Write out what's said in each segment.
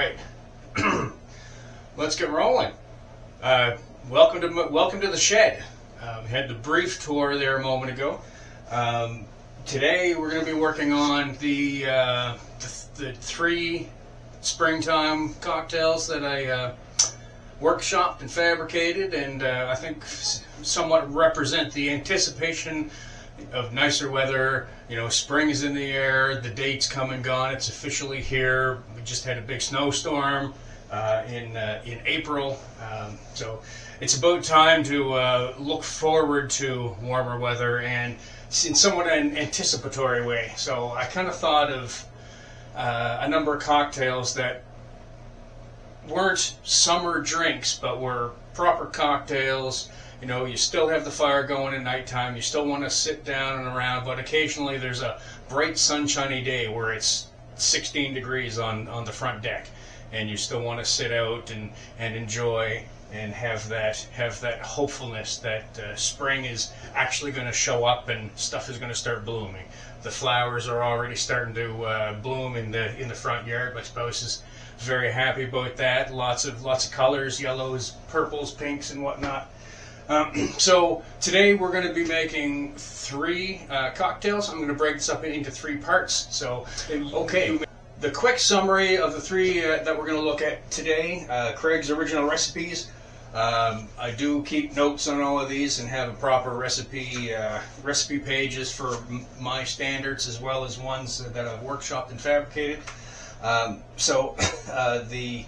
right, let's get rolling. Welcome to the shed. Had the brief tour there a moment ago. Today we're going to be working on the three springtime cocktails that I workshopped and fabricated, and I think somewhat represent the anticipation of nicer weather. You know, spring is in the air, the date's come and gone, it's officially here. We just had a big snowstorm in April, so it's about time to look forward to warmer weather, and in somewhat an anticipatory way. So I kind of thought of a number of cocktails that weren't summer drinks, but were proper cocktails. You know, you still have the fire going at nighttime, you still want to sit down and around, but occasionally there's a bright sunshiny day where it's 16 degrees on the front deck, and you still want to sit out and enjoy and have that hopefulness that spring is actually going to show up and stuff is going to start blooming. The flowers are already starting to bloom in the front yard. My spouse is very happy about that. Lots of colors, yellows, purples, pinks, and whatnot. So today we're going to be making three cocktails. I'm going to break this up into three parts. So, okay, the quick summary of the three that we're going to look at today, Craig's original recipes. I do keep notes on all of these and have a proper recipe pages for my standards, as well as ones that I've workshopped and fabricated. So the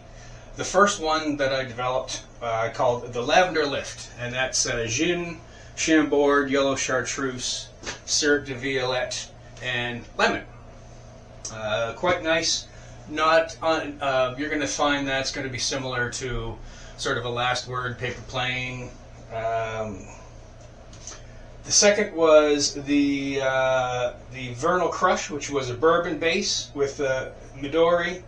first one that I developed I called the Lavender Lift, and that's gin, chambord, yellow chartreuse, syrup de violette, and lemon. Quite nice. Not you're going to find that's going to be similar to sort of a last word paper plane. The second was the Vernal Crush, which was a bourbon base with Midori,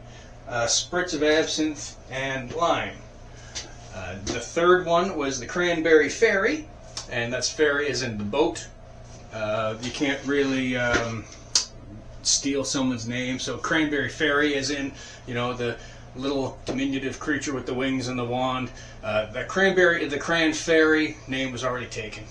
spritz of absinthe, and lime. The third one was the Cranberry Ferry, and that's ferry as in the boat. You can't really steal someone's name, so Cranberry Ferry as in, you know, the little diminutive creature with the wings and the wand. The Cran Ferry name was already taken.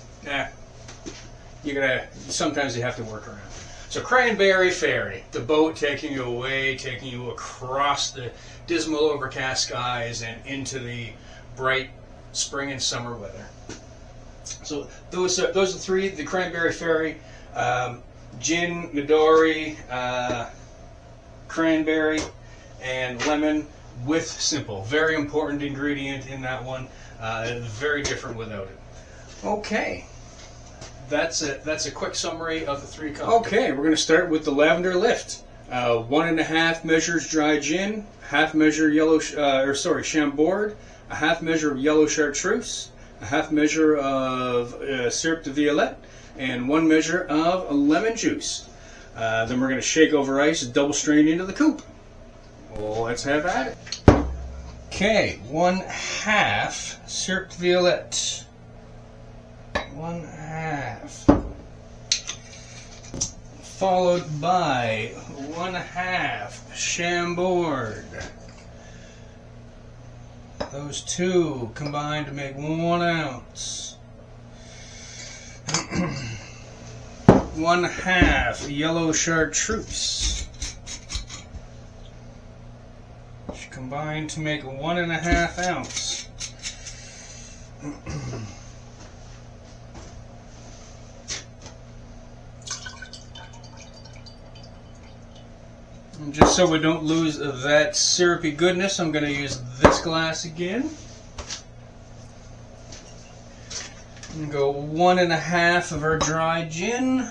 Sometimes you have to work around. So Cranberry Ferry, the boat taking you away, taking you across the dismal overcast skies and into the bright spring and summer weather. So those are three: the Cranberry Ferry, gin, Midori, cranberry, and lemon with simple. Very important ingredient in that one. Very different without it. Okay. That's a quick summary of the three cocktails. Okay, we're going to start with the Lavender Lift. 1.5 measures dry gin, half measure chambord, a half measure of yellow chartreuse, a half measure of syrup de violette, and 1 measure of lemon juice. Then we're going to shake over ice and double strain into the coupe. Well, let's have at it. Okay, 1/2 syrup de violette. 1/2, followed by 1/2 chambord. Those two combine to make 1 ounce. 1/2 yellow chartreuse, which combine to make 1.5 ounce. And just so we don't lose that syrupy goodness, I'm going to use this glass again. And go 1.5 of our dry gin.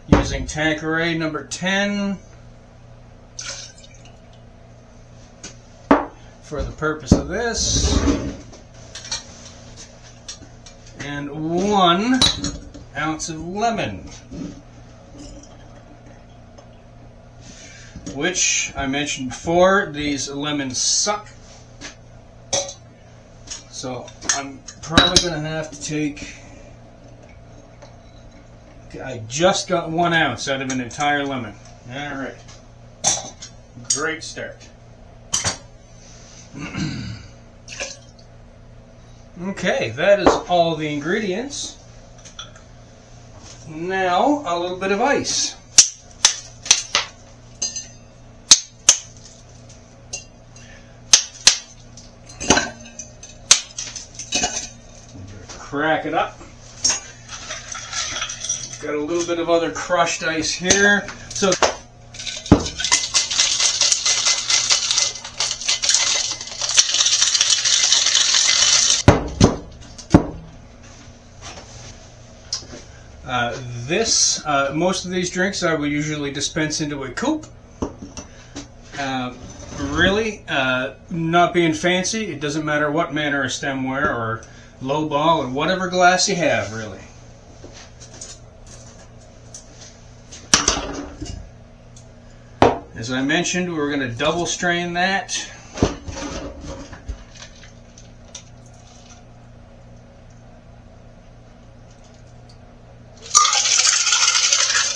Using Tanqueray number 10 for the purpose of this. And 1 ounce of lemon, which I mentioned before, these lemons suck. So I'm probably going to have to take I just got 1 ounce out of an entire lemon. All right. Great start. Okay, that is all the ingredients. Now, a little bit of ice. Crack it up. Got a little bit of other crushed ice here. So most of these drinks I will usually dispense into a coupe. Really, not being fancy, it doesn't matter what manner of stemware or low ball or whatever glass you have, really. As I mentioned, we're going to double strain that.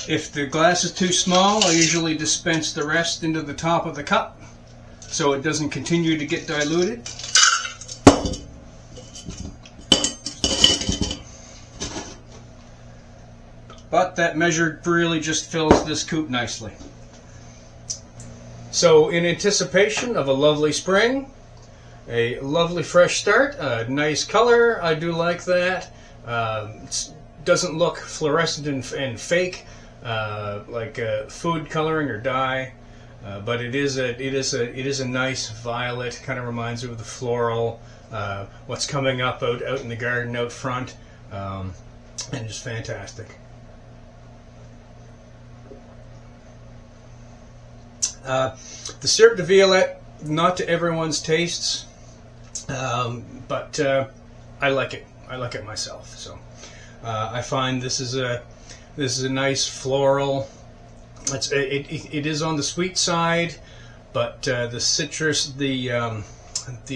If the glass is too small, I usually dispense the rest into the top of the cup so it doesn't continue to get diluted. But that measure really just fills this coupe nicely. So in anticipation of a lovely spring, a lovely fresh start, a nice color, I do like that. It doesn't look fluorescent and fake like food coloring or dye, but it is a nice violet. Kind of reminds me of the floral, what's coming up out in the garden out front, and just fantastic. The Syrup de Violette, not to everyone's tastes, but I like it. I like it myself. So I find this is a nice floral. It is on the sweet side, but the citrus, the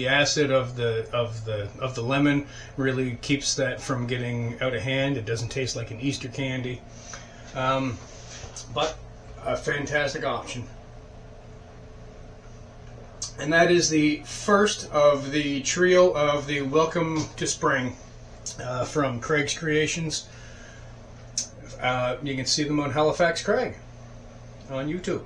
acid of the lemon really keeps that from getting out of hand. It doesn't taste like an Easter candy, but a fantastic option. And that is the first of the trio of the Welcome to Spring from Craig's Creations. You can see them on Halifax Craig on YouTube.